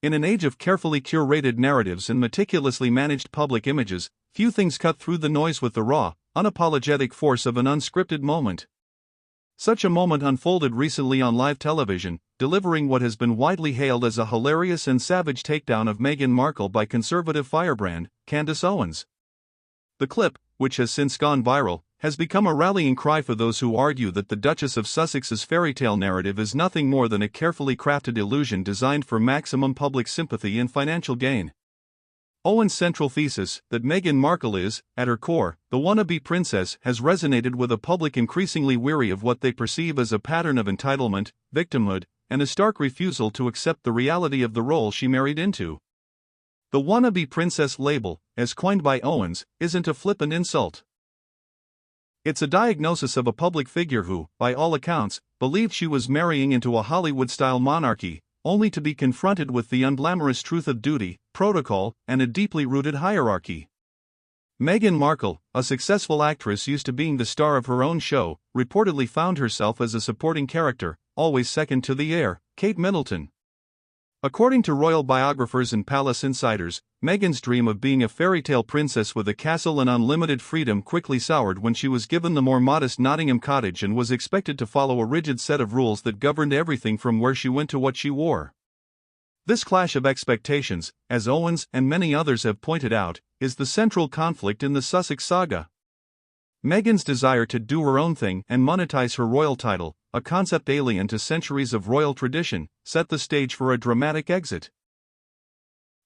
In an age of carefully curated narratives and meticulously managed public images, few things cut through the noise with the raw, unapologetic force of an unscripted moment. Such a moment unfolded recently on live television, delivering what has been widely hailed as a hilarious and savage takedown of Meghan Markle by conservative firebrand, Candace Owens. The clip, which has since gone viral, has become a rallying cry for those who argue that the Duchess of Sussex's fairytale narrative is nothing more than a carefully crafted illusion designed for maximum public sympathy and financial gain. Owens' central thesis, that Meghan Markle is, at her core, the wannabe princess, has resonated with a public increasingly weary of what they perceive as a pattern of entitlement, victimhood, and a stark refusal to accept the reality of the role she married into. The wannabe princess label, as coined by Owens, isn't a flippant insult. It's a diagnosis of a public figure who, by all accounts, believed she was marrying into a Hollywood-style monarchy, only to be confronted with the unglamorous truth of duty, protocol, and a deeply rooted hierarchy. Meghan Markle, a successful actress used to being the star of her own show, reportedly found herself as a supporting character, always second to the heir, Kate Middleton. According to royal biographers and palace insiders, Meghan's dream of being a fairy-tale princess with a castle and unlimited freedom quickly soured when she was given the more modest Nottingham Cottage and was expected to follow a rigid set of rules that governed everything from where she went to what she wore. This clash of expectations, as Owens and many others have pointed out, is the central conflict in the Sussex saga. Meghan's desire to do her own thing and monetize her royal title, a concept alien to centuries of royal tradition, set the stage for a dramatic exit.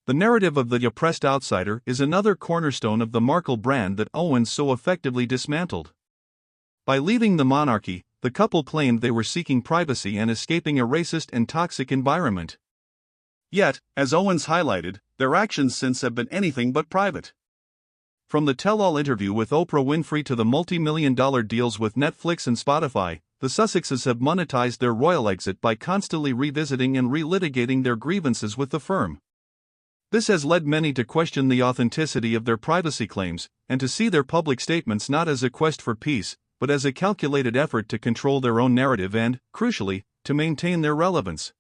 The narrative of the oppressed outsider is another cornerstone of the Markle brand that Owens so effectively dismantled. By leaving the monarchy, the couple claimed they were seeking privacy and escaping a racist and toxic environment. Yet, as Owens highlighted, their actions since have been anything but private. From the tell-all interview with Oprah Winfrey to the multi-million-dollar deals with Netflix and Spotify, the Sussexes have monetized their royal exit by constantly revisiting and relitigating their grievances with the firm. This has led many to question the authenticity of their privacy claims, and to see their public statements not as a quest for peace, but as a calculated effort to control their own narrative and, crucially, to maintain their relevance.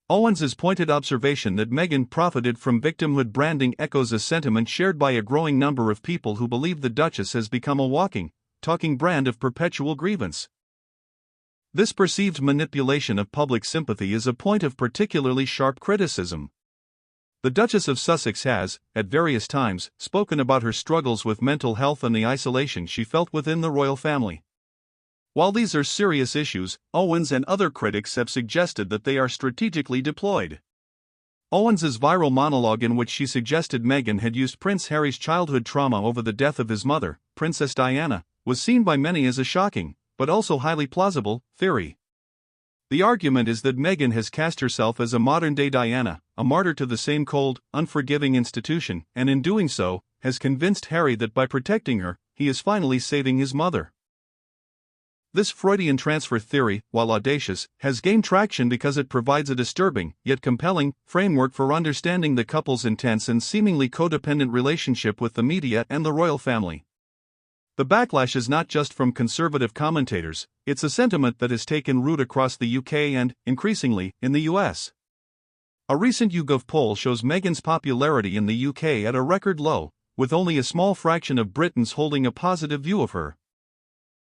Owens' pointed observation that Meghan profited from victimhood branding echoes a sentiment shared by a growing number of people who believe the Duchess has become a walking, talking brand of perpetual grievance. This perceived manipulation of public sympathy is a point of particularly sharp criticism. The Duchess of Sussex has, at various times, spoken about her struggles with mental health and the isolation she felt within the royal family. While these are serious issues, Owens and other critics have suggested that they are strategically deployed. Owens' viral monologue in which she suggested Meghan had used Prince Harry's childhood trauma over the death of his mother, Princess Diana, was seen by many as a shocking, but also highly plausible, theory. The argument is that Meghan has cast herself as a modern-day Diana, a martyr to the same cold, unforgiving institution, and in doing so, has convinced Harry that by protecting her, he is finally saving his mother. This Freudian transfer theory, while audacious, has gained traction because it provides a disturbing, yet compelling, framework for understanding the couple's intense and seemingly codependent relationship with the media and the royal family. The backlash is not just from conservative commentators, it's a sentiment that has taken root across the UK and, increasingly, in the US. A recent YouGov poll shows Meghan's popularity in the UK at a record low, with only a small fraction of Britons holding a positive view of her.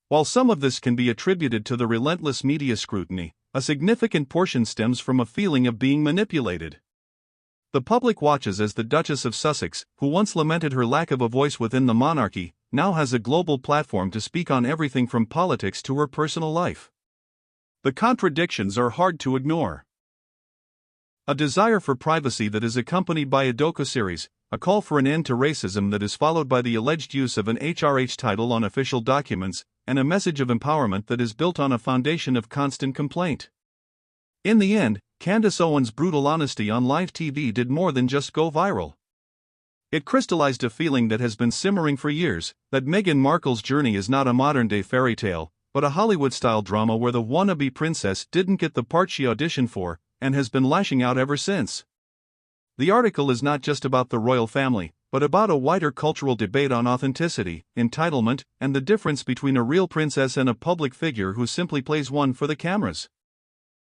While some of this can be attributed to the relentless media scrutiny, a significant portion stems from a feeling of being manipulated. The public watches as the Duchess of Sussex, who once lamented her lack of a voice within the monarchy, now has a global platform to speak on everything from politics to her personal life. The contradictions are hard to ignore. A desire for privacy that is accompanied by a docuseries, a call for an end to racism that is followed by the alleged use of an HRH title on official documents, and a message of empowerment that is built on a foundation of constant complaint. In the end, Candace Owens' brutal honesty on live TV did more than just go viral. It crystallized a feeling that has been simmering for years, that Meghan Markle's journey is not a modern-day fairy tale, but a Hollywood-style drama where the wannabe princess didn't get the part she auditioned for, and has been lashing out ever since. The article is not just about the royal family, but about a wider cultural debate on authenticity, entitlement, and the difference between a real princess and a public figure who simply plays one for the cameras.